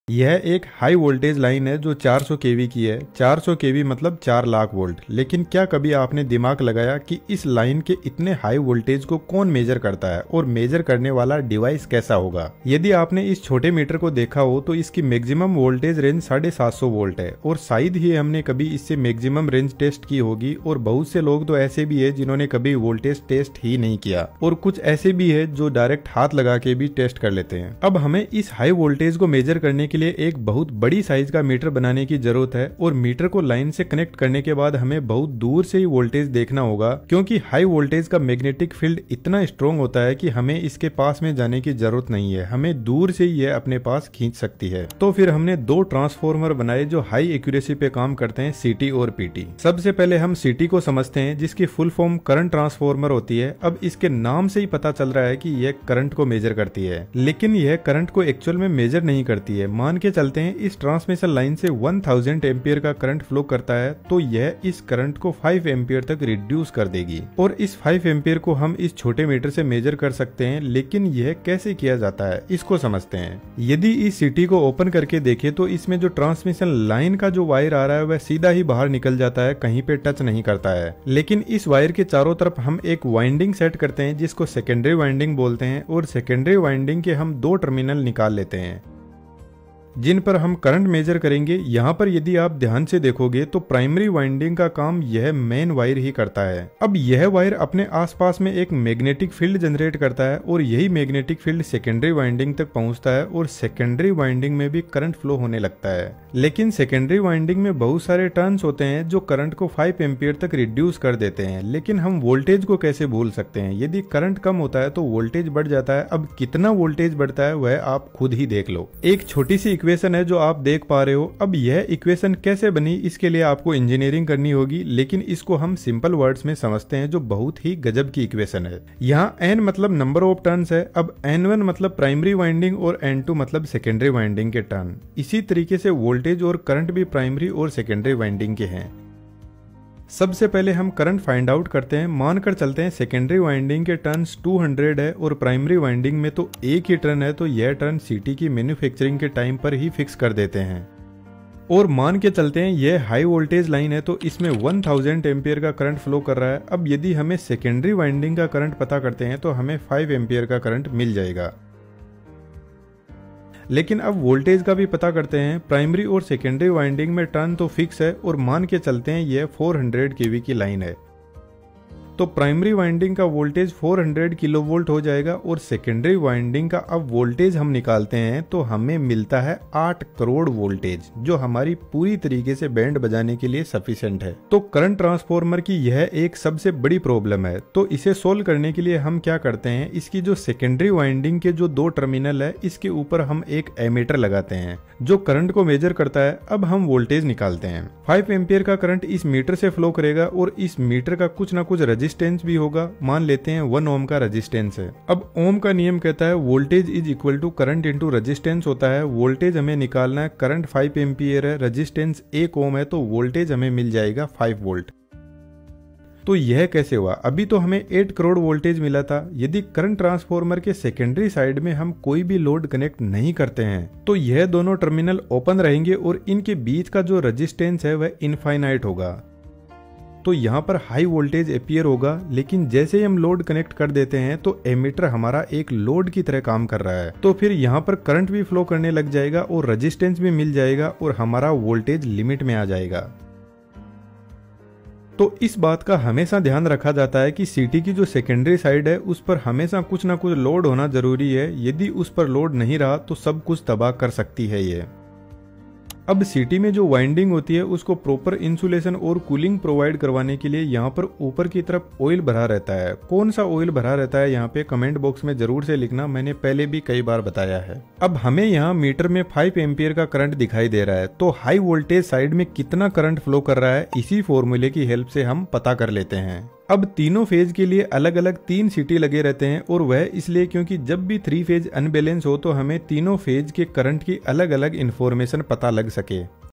यह एक high voltage line है जो 400 केवी की है। 400 केवी मतलब 4 लाख वोल्ट। लेकिन क्या कभी आपने दिमाग लगाया कि इस लाइन के इतने हाई वोल्टेज को कौन मेजर करता है और मेजर करने वाला डिवाइस कैसा होगा? यदि आपने इस छोटे मीटर को देखा हो तो इसकी मैक्सिमम वोल्टेज रेंज 750 वोल्ट है और शायद ही हमने कभी इससे मैक्सिमम रेंज टेस्ट की होगी। और बहुत से लोग तो ऐसे भी है जिन्होंने कभी वोल्टेज टेस्ट ही नहीं किया और कुछ ऐसे भी है जो डायरेक्ट हाथ लगा के भी टेस्ट कर लेते हैं। अब हमें इस हाई वोल्टेज को मेजर करने के लिए एक बहुत बड़ी साइज का मीटर बनाने की जरूरत है और मीटर को लाइन से कनेक्ट करने के बाद हमें बहुत दूर से ही वोल्टेज देखना होगा, क्योंकि हाई वोल्टेज का मैग्नेटिक फील्ड इतना स्ट्रॉन्ग होता है कि हमें इसके पास में जाने की जरूरत नहीं है, हमें दूर से ही यह अपने पास खींच सकती है। तो फिर हमने दो ट्रांसफॉर्मर बनाए जो हाई एक्यूरेसी पे काम करते हैं, सीटी और पीटी। सबसे पहले हम सीटी को समझते हैं, जिसकी फुल फॉर्म करंट ट्रांसफॉर्मर होती है। अब इसके नाम से ही पता चल रहा है कि यह करंट को मेजर करती है, लेकिन यह करंट को एक्चुअल में मेजर नहीं करती है। मान के चलते हैं इस ट्रांसमिशन लाइन से 1000 एम्पियर का करंट फ्लो करता है, तो यह इस करंट को 5 एम्पियर तक रिड्यूस कर देगी और इस 5 एम्पियर को हम इस छोटे मीटर से मेजर कर सकते हैं। लेकिन यह कैसे किया जाता है, इसको समझते हैं। यदि इस सीटी को ओपन करके देखें तो इसमें जो ट्रांसमिशन लाइन का जो वायर आ रहा है वह सीधा ही बाहर निकल जाता है, कहीं पे टच नहीं करता है। लेकिन इस वायर के चारों तरफ हम एक वाइंडिंग सेट करते हैं जिसको सेकेंडरी वाइंडिंग बोलते हैं और सेकेंडरी वाइंडिंग के हम 2 टर्मिनल निकाल लेते हैं जिन पर हम करंट मेजर करेंगे। यहाँ पर यदि आप ध्यान से देखोगे तो प्राइमरी वाइंडिंग का काम यह मेन वायर ही करता है। अब यह वायर अपने आसपास में एक मैग्नेटिक फील्ड जनरेट करता है और यही मैग्नेटिक फील्ड सेकेंडरी वाइंडिंग तक पहुंचता है और सेकेंडरी वाइंडिंग में भी करंट फ्लो होने लगता है। लेकिन सेकेंडरी वाइंडिंग में बहुत सारे टर्न्स होते हैं जो करंट को 5 एम्पियर तक रिड्यूस कर देते हैं। लेकिन हम वोल्टेज को कैसे भूल सकते हैं? यदि करंट कम होता है तो वोल्टेज बढ़ जाता है। अब कितना वोल्टेज बढ़ता है वह आप खुद ही देख लो। एक छोटी सी इक्वेशन है जो आप देख पा रहे हो। अब यह इक्वेशन कैसे बनी, इसके लिए आपको इंजीनियरिंग करनी होगी, लेकिन इसको हम सिंपल वर्ड्स में समझते हैं जो बहुत ही गजब की इक्वेशन है। यहाँ n मतलब नंबर ऑफ टर्न्स है। अब N1 मतलब प्राइमरी वाइंडिंग और N2 मतलब सेकेंडरी वाइंडिंग के टर्न। इसी तरीके से वोल्टेज और करंट भी प्राइमरी और सेकेंडरी वाइंडिंग के हैं। सबसे पहले हम करंट फाइंड आउट करते हैं। मानकर चलते हैं सेकेंडरी वाइंडिंग के टर्न्स 200 है और प्राइमरी वाइंडिंग में तो एक ही टर्न है, तो यह टर्न सीटी की मैन्युफैक्चरिंग के टाइम पर ही फिक्स कर देते हैं। और मान के चलते हैं यह हाई वोल्टेज लाइन है तो इसमें 1000 एम्पियर का करंट फ्लो कर रहा है। अब यदि हमें सेकेंडरी वाइंडिंग का करंट पता करते हैं तो हमें 5 एम्पियर का करंट मिल जाएगा। लेकिन अब वोल्टेज का भी पता करते हैं। प्राइमरी और सेकेंडरी वाइंडिंग में टर्न तो फिक्स है और मान के चलते हैं यह 400 केवी की लाइन है, तो प्राइमरी वाइंडिंग का वोल्टेज 400 किलोवोल्ट हो जाएगा और सेकेंडरी वाइंडिंग का अब वोल्टेज हम निकालते हैं तो हमें मिलता है 8 करोड़ वोल्टेज, जो हमारी पूरी तरीके से बैंड बजाने के लिए सफिशिएंट है। तो करंट ट्रांसफॉर्मर की यह एक सबसे बड़ी प्रॉब्लम है। तो इसे सोल्व करने के लिए हम क्या करते हैं, इसकी जो सेकेंडरी वाइंडिंग के जो 2 टर्मिनल है इसके ऊपर हम एक एमीटर लगाते हैं जो करंट को मेजर करता है। अब हम वोल्टेज निकालते हैं। 5 एम्पियर का करंट इस मीटर से फ्लो करेगा और इस मीटर का कुछ ना कुछ रेजिस्टेंस भी होगा। मान लेते हैं 1 ओम का रेजिस्टेंस है। अब ओम का नियम कहता है voltage is equal to current into resistance होता है। वोल्टेज हमें निकालना है, करंट 5 एम्पियर है, रेजिस्टेंस 1 ओम है, तो वोल्टेज हमें मिल जाएगा 5 वोल्ट। तो यह कैसे हुआ? अभी तो हमें 8 करोड़ वोल्टेज मिला था। यदि करंट ट्रांसफॉर्मर के सेकेंडरी साइड में हम कोई भी लोड कनेक्ट नहीं करते हैं तो यह दोनों टर्मिनल ओपन रहेंगे और इनके बीच का जो रेजिस्टेंस है वह इनफाइनाइट होगा। तो यहाँ पर हाई वोल्टेज अपीयर होगा। लेकिन जैसे ही हम लोड कनेक्ट कर देते हैं तो एमीटर हमारा एक लोड की तरह काम कर रहा है, तो फिर यहाँ पर करंट भी फ्लो करने लग जाएगा और रेजिस्टेंस भी मिल जाएगा और हमारा वोल्टेज लिमिट में आ जाएगा। तो इस बात का हमेशा ध्यान रखा जाता है कि सीटी की जो सेकेंडरी साइड है उस पर हमेशा कुछ ना कुछ लोड होना जरूरी है। यदि उस पर लोड नहीं रहा तो सब कुछ तबाह कर सकती है ये। अब सीटी में जो वाइंडिंग होती है उसको प्रॉपर इंसुलेशन और कूलिंग प्रोवाइड करवाने के लिए यहाँ पर ऊपर की तरफ ऑयल भरा रहता है। कौन सा ऑयल भरा रहता है यहाँ पे कमेंट बॉक्स में जरूर से लिखना, मैंने पहले भी कई बार बताया है। अब हमें यहाँ मीटर में 5 एम्पियर का करंट दिखाई दे रहा है, तो हाई वोल्टेज साइड में कितना करंट फ्लो कर रहा है इसी फॉर्मूले की हेल्प से हम पता कर लेते हैं। अब तीनों फेज के लिए अलग अलग 3 सीटी लगे रहते हैं और वह इसलिए क्योंकि जब भी 3 फेज अनबैलेंस हो तो हमें तीनों फेज के करंट की अलग अलग इंफॉर्मेशन पता लग सके।